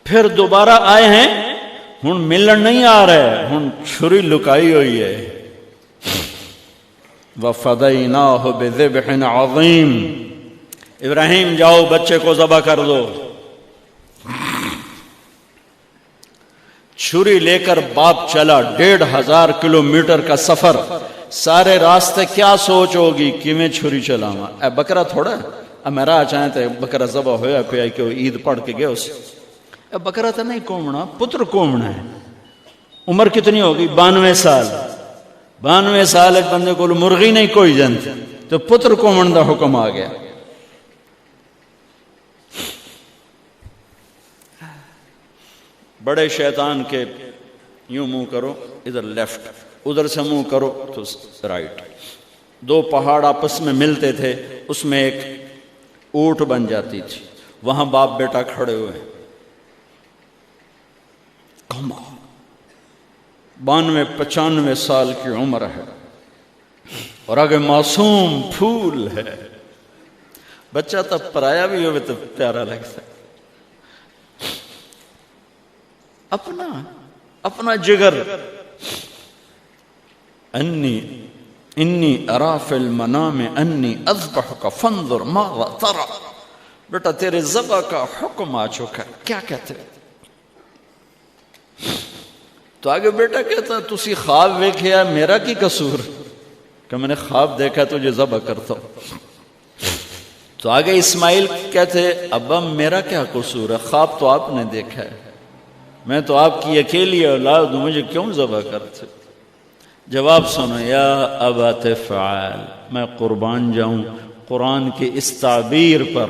پھر دوبارہ آئے ہیں، ہن ملن نہیں آ رہے، ہن چھری لکائی ہوئی ہے. وَفَدَيْنَاهُ بِذِبْحٍ عَظِيمٍ، ابراہیم جاؤ بچے کو ذبح کر دو. چھری لے کر باپ چلا، 1500 کلومیٹر کا سفر. سارے راستے کیا سوچ ہوگی کہ میں چھری چلاواں، اے بکرا تھوڑا اب میرا چاہیں تے بکرا ذبح ہویا پہ کہ عید پڑھ کے گئے اس. اے بکرا تو نہیں کومنا، پتر کومنا ہے. عمر کتنی ہوگی؟ 92 سال. 92 سال ایک بندے کو مرغی نہیں کوئی جنت، تو پتر کومن دا حکم آ گیا. بڑے شیطان کے یوں منہ کرو ادھر لیفٹ، ادھر سے منہ کرو تو رائٹ. 2 پہاڑ آپس میں ملتے تھے، اس میں ایک اونٹ بن جاتی تھی. وہاں باپ بیٹا کھڑے ہوئے، 92-95 سال کی عمر ہے اور آگے معصوم پھول ہے. بچہ تب پرایا بھی ہوئے تو پیارا لگتا ہے. اپنا جگر. انی ارا فی المنام انی اذبحک فانظر ماذا ترى. بیٹا تیرے ذبح کا حکم آ چکا ہے، کیا کہتے ہیں؟ تو آگے بیٹا کہتا تسی خواب ویکھیا، میرا کی قصور کہ میں نے خواب دیکھا تجھے ذبح کرتا ہوں. تو آگے اسماعیل کہتے ابا میرا کیا قصور ہے، خواب تو آپ نے دیکھا ہے، میں تو آپ کی اکیلی اولاد ہوں، مجھے کیوں ذبح کرتے؟ جواب سنو، یا ابا تفعل، میں قربان جاؤں قرآن کی اس تعبیر پر.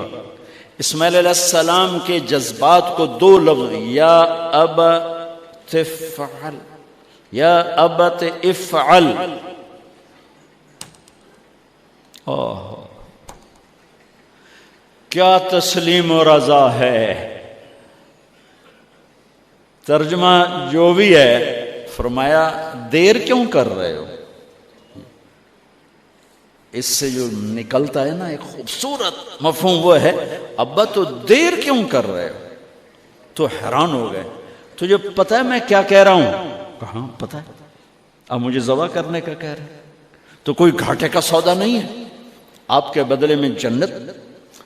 اسماعیل علیہ السلام کے جذبات کو 2 لفظ، یا ابا تفعل، یا ابت افعل. کیا تسلیم و رضا ہے. ترجمہ جو بھی ہے، فرمایا دیر کیوں کر رہے ہو. اس سے جو نکلتا ہے نا ایک خوبصورت مفہوم وہ ہے، ابا تو دیر کیوں کر رہے ہو. تو حیران ہو گئے، تجھے پتہ ہے میں کیا کہہ رہا ہوں؟ کہاں پتہ ہے، اب مجھے ذبح کرنے کا کہہ رہے ہیں. تو کوئی گھاٹے کا سودا نہیں ہے. آپ کے بدلے میں جنت،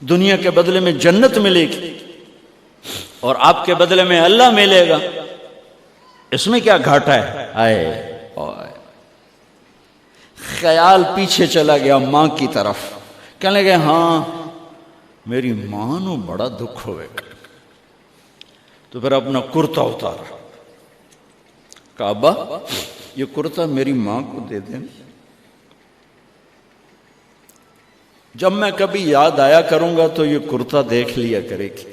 دنیا کے بدلے میں جنت ملے گی اور آپ کے بدلے میں اللہ ملے گا. اس میں کیا گھاٹا ہے؟ آئے خیال پیچھے چلا گیا ماں کی طرف. کہنے لگے ہاں میری ماں نو بڑا دکھ ہوئے گا. تو پھر اپنا کرتا اتارا، کہا ابا یہ کرتا میری ماں کو دے دیں، جب میں کبھی یاد آیا کروں گا تو یہ کرتا دیکھ لیا کرے گی،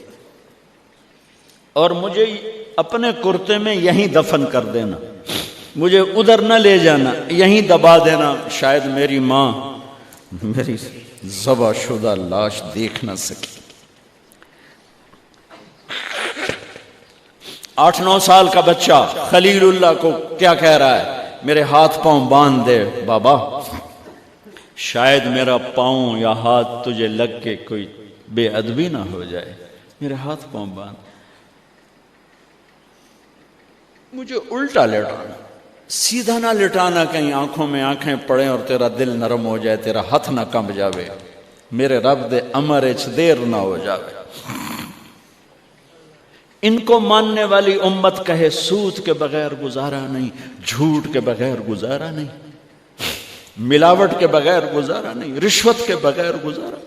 اور مجھے اپنے کرتے میں یہیں دفن کر دینا، مجھے ادھر نہ لے جانا، یہیں دبا دینا، شاید میری ماں میری ذبح شدہ لاش دیکھ نہ سکی. 8-9 سال کا بچہ خلیل اللہ کو کیا کہہ رہا ہے؟ میرے ہاتھ پاؤں باندھ دے بابا، شاید میرا پاؤں یا ہاتھ تجھے لگ کے کوئی بے ادبی نہ ہو جائے، میرے ہاتھ پاؤں باندھ. مجھے الٹا لٹانا، سیدھا نہ لٹانا، کہیں آنکھوں میں آنکھیں پڑیں اور تیرا دل نرم ہو جائے، تیرا ہاتھ نہ کمب جاوے، میرے رب دے امر اچ دیر نہ ہو جاوے. ان کو ماننے والی امت کہے سود کے بغیر گزارا نہیں، جھوٹ کے بغیر گزارا نہیں، ملاوٹ کے بغیر گزارا نہیں، رشوت کے بغیر گزارا.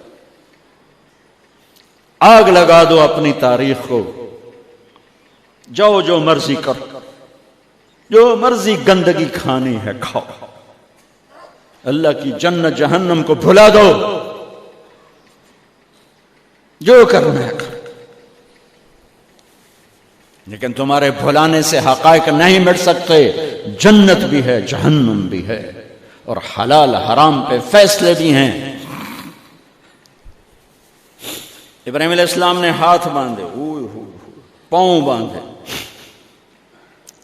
آگ لگا دو اپنی تاریخ کو، جاؤ جو مرضی کرو، جو مرضی گندگی کھانی ہے کھاؤ، اللہ کی جنت جہنم کو بھلا دو، جو کرنا ہے کرو. لیکن تمہارے بھلانے سے حقائق نہیں مٹ سکتے. جنت بھی ہے، جہنم بھی ہے، اور حلال حرام پہ فیصلے بھی ہیں. ابراہیم علیہ السلام نے ہاتھ باندھے، پاؤں باندھے.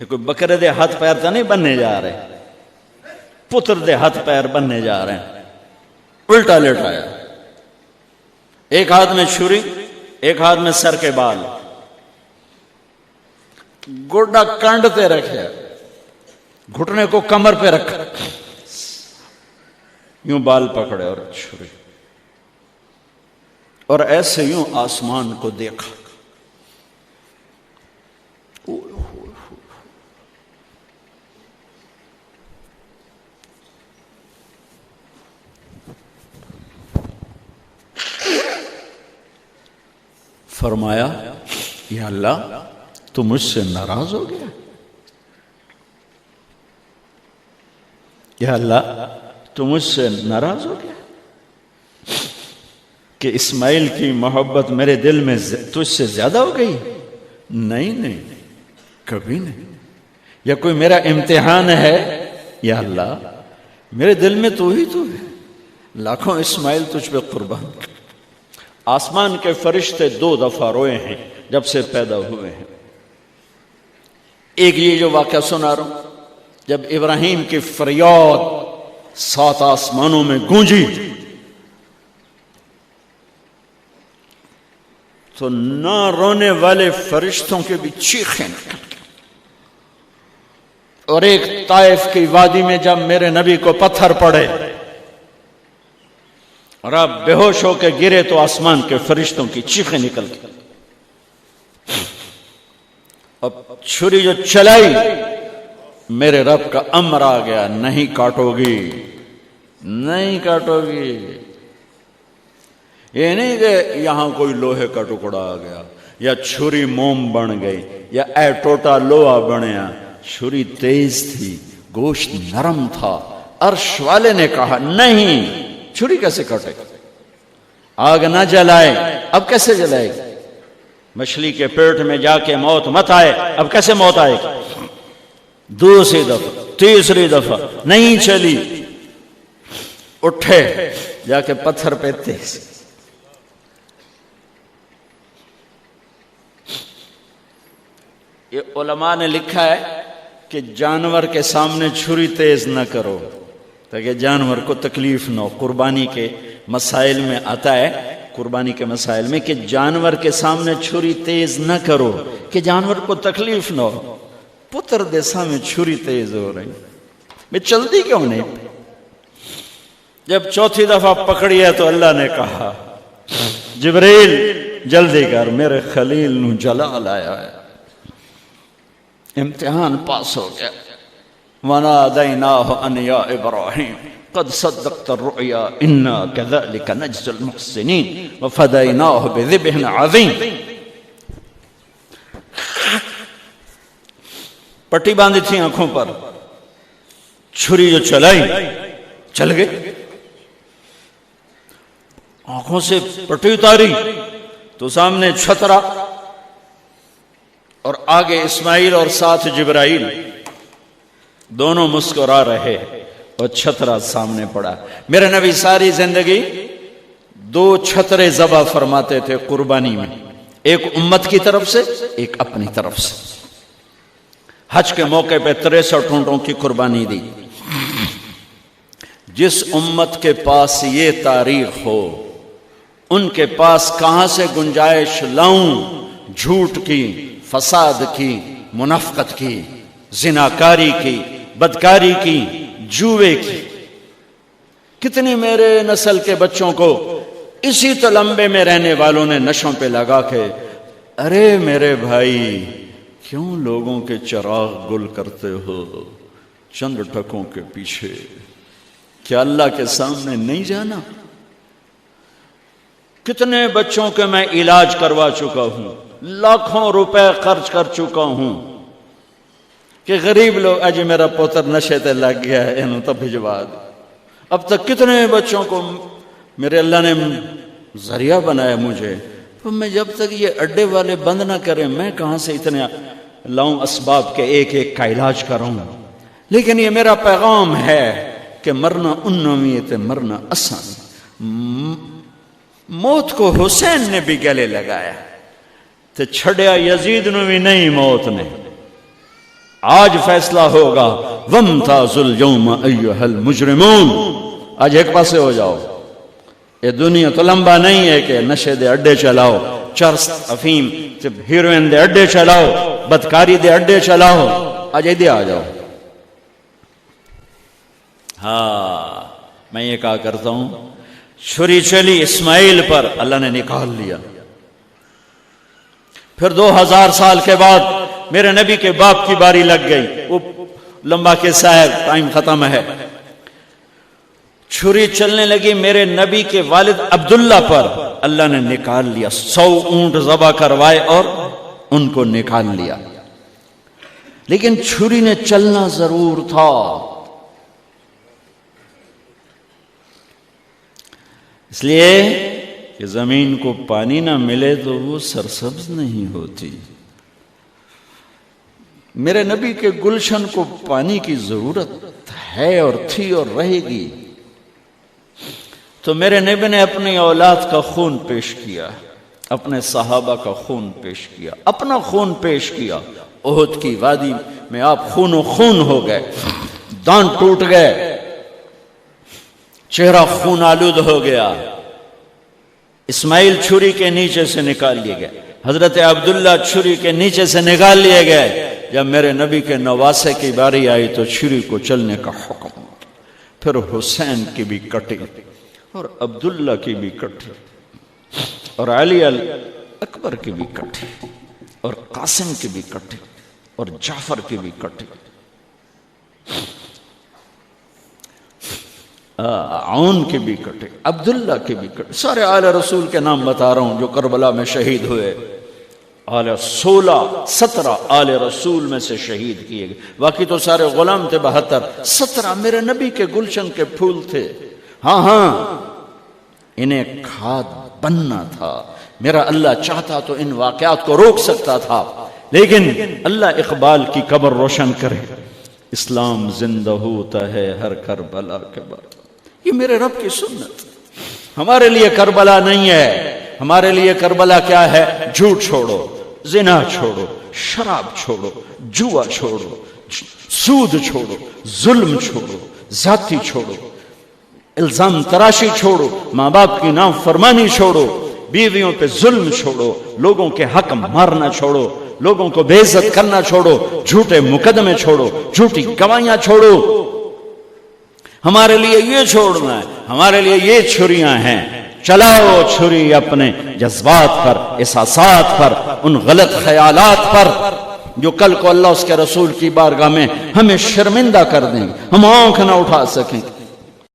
یہ کوئی بکرے دے ہاتھ پیر تو نہیں بننے جا رہے، پتر دے ہاتھ پیر بننے جا رہے ہیں. الٹا لٹایا، ایک ہاتھ میں چھری، ایک ہاتھ میں سر کے بال. گوڈا کانڈتے رکھے، گھٹنے کو کمر پہ رکھا، یوں بال پکڑے اور چھری، اور ایسے یوں آسمان کو دیکھا. فرمایا یا اللہ تو مجھ سے ناراض ہو گیا؟ یا اللہ تو مجھ سے ناراض ہو گیا کہ اسماعیل کی محبت میرے دل میں تجھ سے زیادہ ہو گئی؟ نہیں، کبھی نہیں. یا کوئی میرا امتحان ہے؟ یا اللہ میرے دل میں تو ہی تو ہے، لاکھوں اسماعیل تجھ پہ قربان. آسمان کے فرشتے 2 دفعہ روئے ہیں جب سے پیدا ہوئے ہیں. ایک یہ جو واقعہ سنا رہا ہوں، جب ابراہیم کی فریاد 7 آسمانوں میں گونجی تو نہ رونے والے فرشتوں کے بھی چیخیں نکل گئیں. اور ایک طائف کی وادی میں جب میرے نبی کو پتھر پڑے اور آپ بے ہوش ہو کے گرے تو آسمان کے فرشتوں کی چیخیں نکل گئی. اب چھری جو چلائی، میرے رب کا امر آ گیا، نہیں کاٹو گی، نہیں کاٹو گی. یہ نہیں کہ یہاں کوئی لوہے کا ٹکڑا آ گیا یا چھری موم بن گئی یا اے ٹوٹا لوہا بنیا. چھری تیز تھی، گوشت نرم تھا. عرش والے نے کہا نہیں، چھری کیسے کٹے؟ آگ نہ جلائے، اب کیسے جلائے گی؟ مچھلی کے پیٹ میں جا کے موت مت آئے، اب کیسے موت آئے گی؟ دوسری دفعہ، تیسری دفعہ نہیں چلی. اٹھے جا کے پتھر پہ تیز. یہ علماء نے لکھا ہے کہ جانور کے سامنے چھری تیز نہ کرو تاکہ جانور کو تکلیف نہ ہو. قربانی کے مسائل میں آتا ہے، قربانی کے مسائل میں، کہ جانور کے سامنے چھری تیز نہ کرو کہ جانور کو تکلیف نہ ہو. پتر دے سامنے چھری تیز ہو رہی، میں چلتی کیوں نہیں؟ جب چوتھی دفعہ پکڑی ہے تو اللہ نے کہا جبریل جلدی کر، میرے خلیل نو جلال آیا ہے. امتحان پاس ہو گیا. وَنَادَيْنَاهُ أَنْ يَا إِبْرَاهِيمُ قَدْ صَدَّقْتَ الرُّؤْيَا إِنَّا كَذَلِكَ نَجْزِي الْمُحْسِنِينَ وَفَدَيْنَاهُ بِذِبْحٍ عَظِيمٍ. پٹی باندھی تھی آنکھوں پر، چھری جو چلائی چل گئے. آنکھوں سے پٹی اتاری تو سامنے چھترا اور آگے اسماعیل اور ساتھ جبرائیل، دونوں مسکرا رہے اور چھترا سامنے پڑا. میرے نبی ساری زندگی 2 چھترے ذبح فرماتے تھے قربانی میں، ایک امت کی طرف سے، ایک اپنی طرف سے. حج کے موقع پہ 63 اونٹوں کی قربانی دی. جس امت کے پاس یہ تاریخ ہو، ان کے پاس کہاں سے گنجائش لاؤں جھوٹ کی، فساد کی، منافقت کی، زناکاری کی، بدکاری کی، جوے کی. کتنی میرے نسل کے بچوں کو اسی تلمبے میں رہنے والوں نے نشوں پہ لگا کے، ارے میرے بھائی کیوں لوگوں کے چراغ گل کرتے ہو چند ٹکوں کے پیچھے؟ کیا اللہ کے سامنے نہیں جانا؟ کتنے بچوں کے میں علاج کروا چکا ہوں، لاکھوں روپے خرچ کر چکا ہوں کہ غریب لوگ اجی میرا پوتر نشے تے لگ گیا ہے انہوں تو بھجوا دے. اب تک کتنے بچوں کو میرے اللہ نے ذریعہ بنایا مجھے. تو میں جب تک یہ اڈے والے بند نہ کریں میں کہاں سے اتنے لاؤں اسباب کے ایک ایک کا علاج کروں. لیکن یہ میرا پیغام ہے کہ مرنا انویت مرنا آسان. موت کو حسین نے بھی گلے لگایا تو چھڑیا یزید نو بھی نہیں موت نے. آج فیصلہ ہوگا وَامْتَازُوا الْيَوْمَ أَيُّهَا الْمُجْرِمُونَ. آج ایک پاسے ہو جاؤ. یہ دنیا تو لمبا نہیں ہے کہ نشے دے اڈے چلاؤ، چرس افیم ہیروئن دے اڈے چلاؤ، بدکاری دے اڈے چلاؤ اج ادھر آ جاؤ. ہاں میں یہ کہا کرتا ہوں چھری چلی اسماعیل پر، اللہ نے نکال لیا. پھر 2000 سال کے بعد میرے نبی کے باپ کی باری لگ گئی. وہ لمبا قصہ ہے، ٹائم ختم ہے. چھری چلنے لگی میرے نبی کے والد عبداللہ پر، اللہ نے نکال لیا. 100 اونٹ ذبح کروائے اور ان کو نکال لیا. لیکن چھری نے چلنا ضرور تھا. اس لیے کہ زمین کو پانی نہ ملے تو وہ سرسبز نہیں ہوتی. میرے نبی کے گلشن کو پانی کی ضرورت ہے اور تھی اور رہے گی. تو میرے نبی نے اپنی اولاد کا خون پیش کیا، اپنے صحابہ کا خون پیش کیا، اپنا خون پیش کیا. احد کی وادی میں آپ خون و خون ہو گئے، دانت ٹوٹ گئے، چہرہ خون آلود ہو گیا. اسماعیل چھری کے نیچے سے نکال لیے گئے، حضرت عبداللہ چھری کے نیچے سے نکال لیے گئے. جب میرے نبی کے نواسے کی باری آئی تو چھری کو چلنے کا حکم. پھر حسین کی بھی کٹی اور عبداللہ کی بھی کٹی اور علی اکبر کی بھی کٹی اور قاسم کی بھی کٹی اور جعفر کی بھی کٹی، عون کی بھی کٹی، عبداللہ کی بھی کٹی. سارے آل رسول کے نام بتا رہا ہوں جو کربلا میں شہید ہوئے. 17 آل رسول میں سے شہید کیے گئے. باقی تو سارے غلام تھے. 17 میرے نبی کے گلشن کے پھول تھے. ہاں انہیں کھاد بننا تھا. میرا اللہ چاہتا تو ان واقعات کو روک سکتا تھا، لیکن اللہ اقبال کی قبر روشن کرے. اسلام زندہ ہوتا ہے ہر کربلا کے بعد. یہ میرے رب کی سنت. ہمارے لیے کربلا نہیں ہے. ہمارے لیے کربلا کیا ہے؟ جھوٹ چھوڑو، زنا چھوڑو، شراب چھوڑو، جوا چھوڑو، سود چھوڑو، ظلم چھوڑو، ذاتی چھوڑو، الزام تراشی چھوڑو، ماں باپ کی نافرمانی چھوڑو، بیویوں پہ ظلم چھوڑو، لوگوں کے حق مارنا چھوڑو، لوگوں کو بے عزت کرنا چھوڑو، جھوٹے مقدمے چھوڑو، جھوٹی گواہیاں چھوڑو. ہمارے لیے یہ چھوڑنا ہے. ہمارے لیے یہ چھریاں ہیں. چلاؤ چھری اپنے جذبات پر، احساسات پر، ان غلط خیالات پر جو کل کو اللہ اس کے رسول کی بارگاہ میں ہمیں شرمندہ کر دیں، ہم آنکھ نہ اٹھا سکیں.